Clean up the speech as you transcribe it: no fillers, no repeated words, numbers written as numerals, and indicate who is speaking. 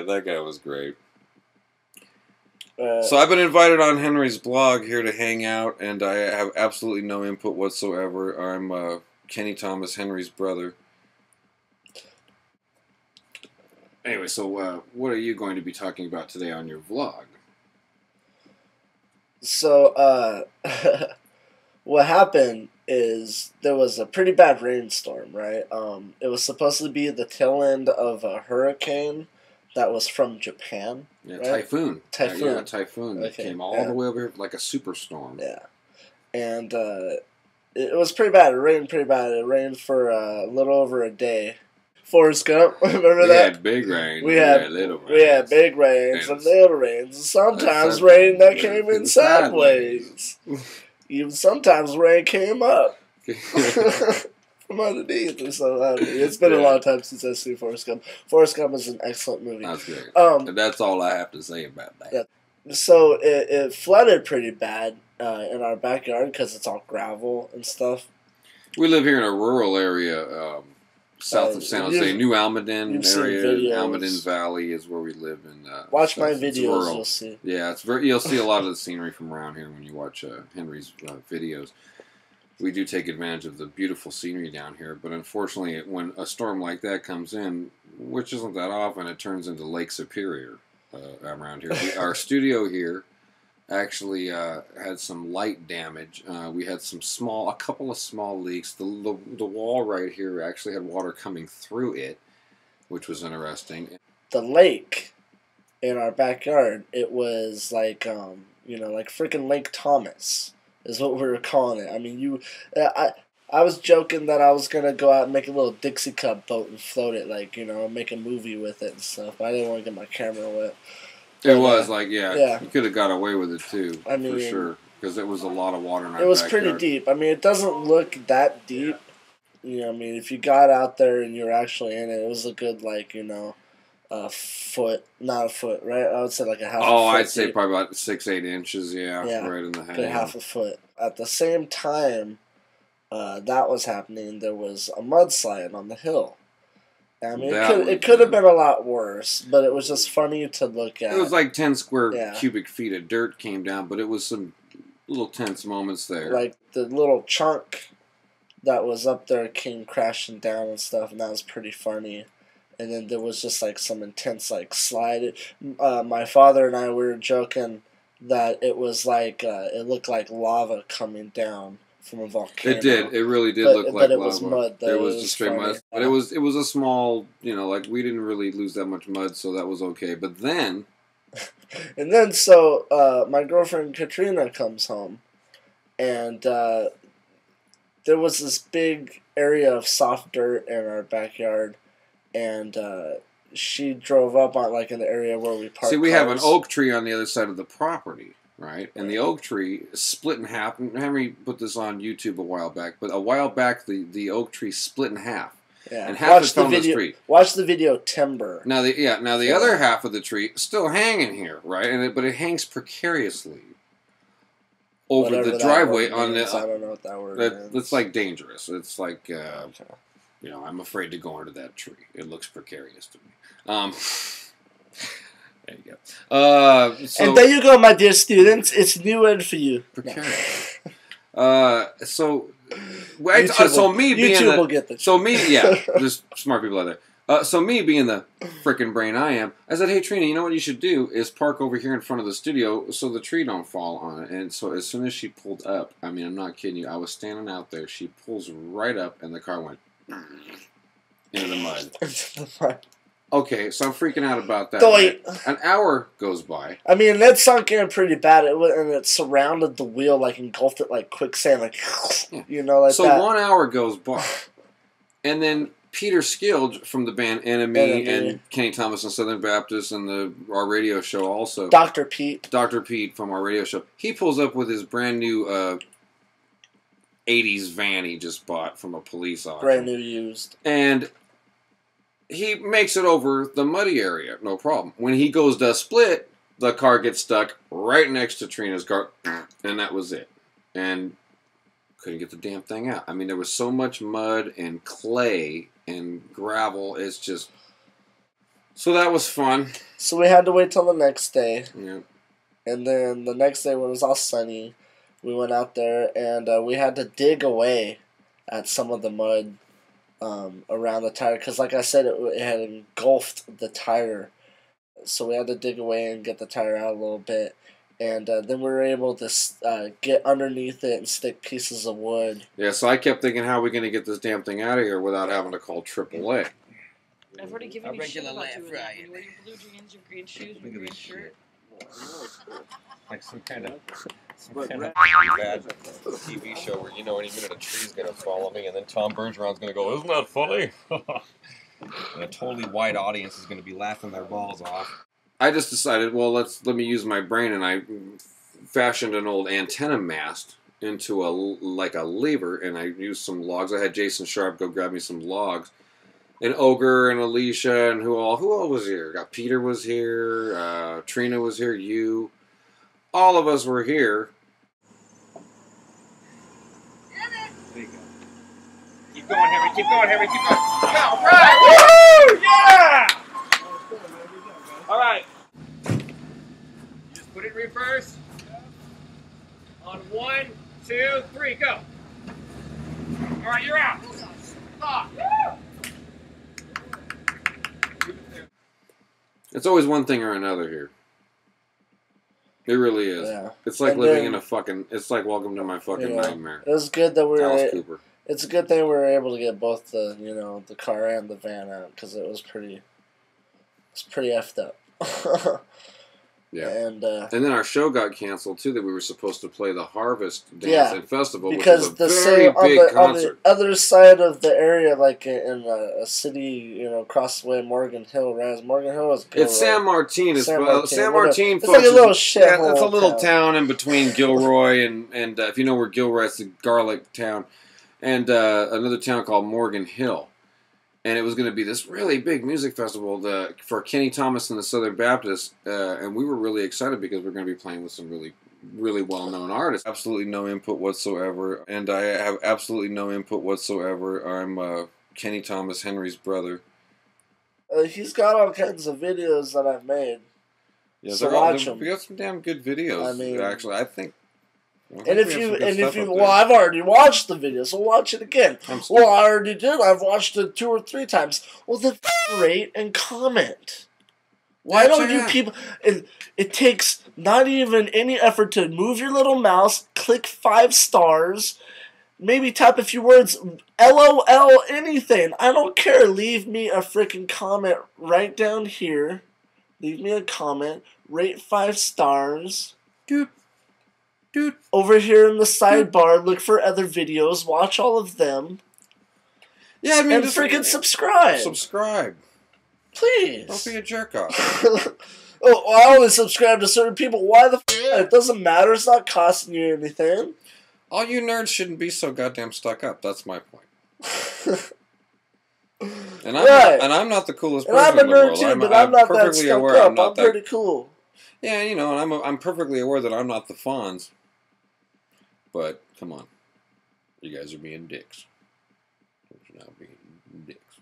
Speaker 1: Yeah, that guy was great. So I've been invited on Henry's blog here to hang out, and I have absolutely no input whatsoever. I'm Kenny Thomas, Henry's brother. Anyway, so what are you going to be talking about today on your vlog?
Speaker 2: So, what happened is there was a pretty bad rainstorm, right? It was supposed to be the tail end of a hurricane that was from Japan.
Speaker 1: Yeah,
Speaker 2: right?
Speaker 1: typhoon.
Speaker 2: Typhoon.
Speaker 1: Yeah, typhoon that came all the way over here like a superstorm.
Speaker 2: Yeah. And it was pretty bad. It rained pretty bad. It rained for a little over a day. Forrest Gump, remember that?
Speaker 1: We had big rain. We had little rain.
Speaker 2: We had big rains and little rains. And sometimes rain that came in sideways. Even sometimes rain came up. From underneath. So it's been a long time since I've seen Forrest Gump. Forrest Gump is an excellent movie.
Speaker 1: That's great. And that's all I have to say about that.
Speaker 2: Yeah. So it flooded pretty bad in our backyard because it's all gravel and stuff.
Speaker 1: We live here in a rural area south of San Jose, New Almaden area. Almaden Valley is where we live in.
Speaker 2: Watch my videos, you'll see.
Speaker 1: Yeah, you'll see a lot of the scenery from around here when you watch Henry's videos. We do take advantage of the beautiful scenery down here, but unfortunately, when a storm like that comes in, which isn't that often, it turns into Lake Superior around here. Our studio here actually had some light damage. We had a couple of small leaks. The wall right here actually had water coming through it, which was interesting.
Speaker 2: The lake in our backyard, it was like like freaking Lake Thomas is what we were calling it. I mean, I was joking that I was gonna go out and make a little Dixie Cup boat and float it, make a movie with it and stuff. I didn't want to get my camera wet.
Speaker 1: It was you could have got away with it too,
Speaker 2: for
Speaker 1: sure, because it was a lot of water in our
Speaker 2: It was
Speaker 1: backyard.
Speaker 2: pretty deep. I mean, it doesn't look that deep. Yeah. If you got out there and you were actually in it, it was a good a foot, not a foot, right? I would say like a half.
Speaker 1: Oh,
Speaker 2: a foot
Speaker 1: I'd say
Speaker 2: deep.
Speaker 1: probably about 6-8 inches. Yeah, right in the head.
Speaker 2: Good half a foot. At the same time, that was happening. There was a mudslide on the hill. I mean, it could have been a lot worse, but it was just funny to look at.
Speaker 1: It was like 10 square cubic feet of dirt came down, but it was some little tense moments there.
Speaker 2: Like the little chunk that was up there came crashing down and stuff, and that was pretty funny. And then there was just like some intense slide. My father and I were joking that it was like it looked like lava coming down from a volcano.
Speaker 1: It did. It really did look like lava.
Speaker 2: But it was mud.
Speaker 1: It was just straight mud. But it was a small, we didn't really lose that much mud, so that was okay. But then...
Speaker 2: And then, so, my girlfriend Katrina comes home, and there was this big area of soft dirt in our backyard, and she drove up on, in the area where we parked.
Speaker 1: See, we have an oak tree on the other side of the property. Right, and the oak tree split in half. Henry put this on YouTube a while back, but a while back the oak tree split in half, and half is on the street.
Speaker 2: Watch the video Timber.
Speaker 1: Now the other half of the tree is still hanging here, right? But it hangs precariously over
Speaker 2: Whatever
Speaker 1: the driveway
Speaker 2: on the. I don't know what that word means.
Speaker 1: It's like dangerous. It's like I'm afraid to go under that tree. It looks precarious to me. There you go.
Speaker 2: And there you go, my dear students. It's a new word for you.
Speaker 1: Precarious. So YouTube
Speaker 2: will get this.
Speaker 1: So me, there's smart people out there. So me being the frickin' brain I am, I said, hey Trina, you know what you should do is park over here in front of the studio so the tree don't fall on it. And so as soon as she pulled up, I mean, I'm not kidding you, I was standing out there. She pulls right up, and the car went into the mud. Okay, so I'm freaking out about that. An hour goes by.
Speaker 2: I mean, that sunk in pretty bad, and it surrounded the wheel, engulfed it like quicksand,
Speaker 1: So 1 hour goes by, and then Peter Skilge from the band Enemy and Kenny Thomas and Southern Baptist and our radio show also.
Speaker 2: Dr. Pete
Speaker 1: from our radio show. He pulls up with his brand new 80s van he just bought from a police officer.
Speaker 2: Brand new used.
Speaker 1: And he makes it over the muddy area, no problem. When he goes to split, the car gets stuck right next to Trina's car, and that was it. And couldn't get the damn thing out. I mean, there was so much mud and clay and gravel. It's just So that was fun.
Speaker 2: So we had to wait till the next day.
Speaker 1: Yeah.
Speaker 2: And then the next day when it was all sunny, we went out there and we had to dig away at some of the mud around the tire. Because like I said, it had engulfed the tire. So we had to dig away and get the tire out a little bit. And then we were able to get underneath it and stick pieces of wood.
Speaker 1: Yeah, so I kept thinking, how are we going to get this damn thing out of here without having to call AAA?
Speaker 3: I've already given you shit about you. When you wear your blue jeans, your green shoes, your green shirt.
Speaker 4: Like some kind of bad TV show where you know any minute a tree's gonna fall on me, and then Tom Bergeron's gonna go, "Isn't that funny?" And a totally wide audience is gonna be laughing their balls off.
Speaker 1: I just decided, well, let me use my brain, and I fashioned an old antenna mast into a lever, and I used some logs. I had Jason Sharp go grab me some logs. And Ogre and Alicia and who all was here? Got Peter was here, Trina was here, you. All of us were here.
Speaker 4: There you go. Keep going, Henry. Keep going, Henry. Keep going. All right. Woo! Yeah! All right. Just put it in reverse. On 1, 2, 3, go. All right, you're out. Stop.
Speaker 1: It's always one thing or another here. It really is.
Speaker 2: Yeah.
Speaker 1: It's like
Speaker 2: And
Speaker 1: living
Speaker 2: then-
Speaker 1: in a fucking. It's like welcome to my fucking
Speaker 2: Yeah.
Speaker 1: nightmare.
Speaker 2: It was good that we
Speaker 1: Alice
Speaker 2: were.
Speaker 1: Cooper.
Speaker 2: It's a good thing we were able to get both the the car and the van out because it was pretty effed up.
Speaker 1: Yeah.
Speaker 2: And
Speaker 1: And then our show got canceled too. That we were supposed to play the Harvest Dance
Speaker 2: Yeah,
Speaker 1: and Festival,
Speaker 2: because
Speaker 1: which
Speaker 2: the
Speaker 1: was a very
Speaker 2: same on
Speaker 1: big
Speaker 2: the
Speaker 1: concert.
Speaker 2: other side of the area, like in a city, across the way, Morgan Hill, right? Morgan Hill was
Speaker 1: It's San Martin.
Speaker 2: San Martin.
Speaker 1: San Martin.
Speaker 2: It's
Speaker 1: folks,
Speaker 2: like a little
Speaker 1: is-
Speaker 2: shit.
Speaker 1: Yeah, it's a little town in between Gilroy and if you know where Gilroy, it's a garlic town, and another town called Morgan Hill. And it was going to be this really big music festival for Kenny Thomas and the Southern Baptists, and we were really excited because we're going to be playing with some really, really well-known artists. Absolutely no input whatsoever, and I have absolutely no input whatsoever. I'm Kenny Thomas, Henry's brother.
Speaker 2: He's got all kinds of videos that I've made.
Speaker 1: Yeah,
Speaker 2: So watch
Speaker 1: we got some damn good videos.
Speaker 2: I mean,
Speaker 1: actually, I think.
Speaker 2: And if you, well, I've already watched the video, so watch it again. Well, I already did. I've watched it 2 or 3 times. Well, then rate and comment. Why don't you people? It takes not even any effort to move your little mouse, click 5 stars, maybe type a few words, LOL, anything. I don't care. Leave me a freaking comment right down here. Leave me a comment. Rate 5 stars.
Speaker 1: Dude.
Speaker 2: Over here in the sidebar, look for other videos, watch all of them.
Speaker 1: Yeah, I mean,
Speaker 2: and freaking subscribe.
Speaker 1: Subscribe.
Speaker 2: Please.
Speaker 1: Don't be a jerk off.
Speaker 2: Oh, I only subscribe to certain people. Why the f? It doesn't matter. It's not costing you anything.
Speaker 1: All you nerds shouldn't be so goddamn stuck up. That's my point. And I'm not the coolest person
Speaker 2: I'm a
Speaker 1: in the world.
Speaker 2: nerd too, but I'm not that stuck up. I'm pretty cool.
Speaker 1: Yeah, and I'm perfectly aware that I'm not the Fonz. But come on, you guys are being dicks. You're now being dicks.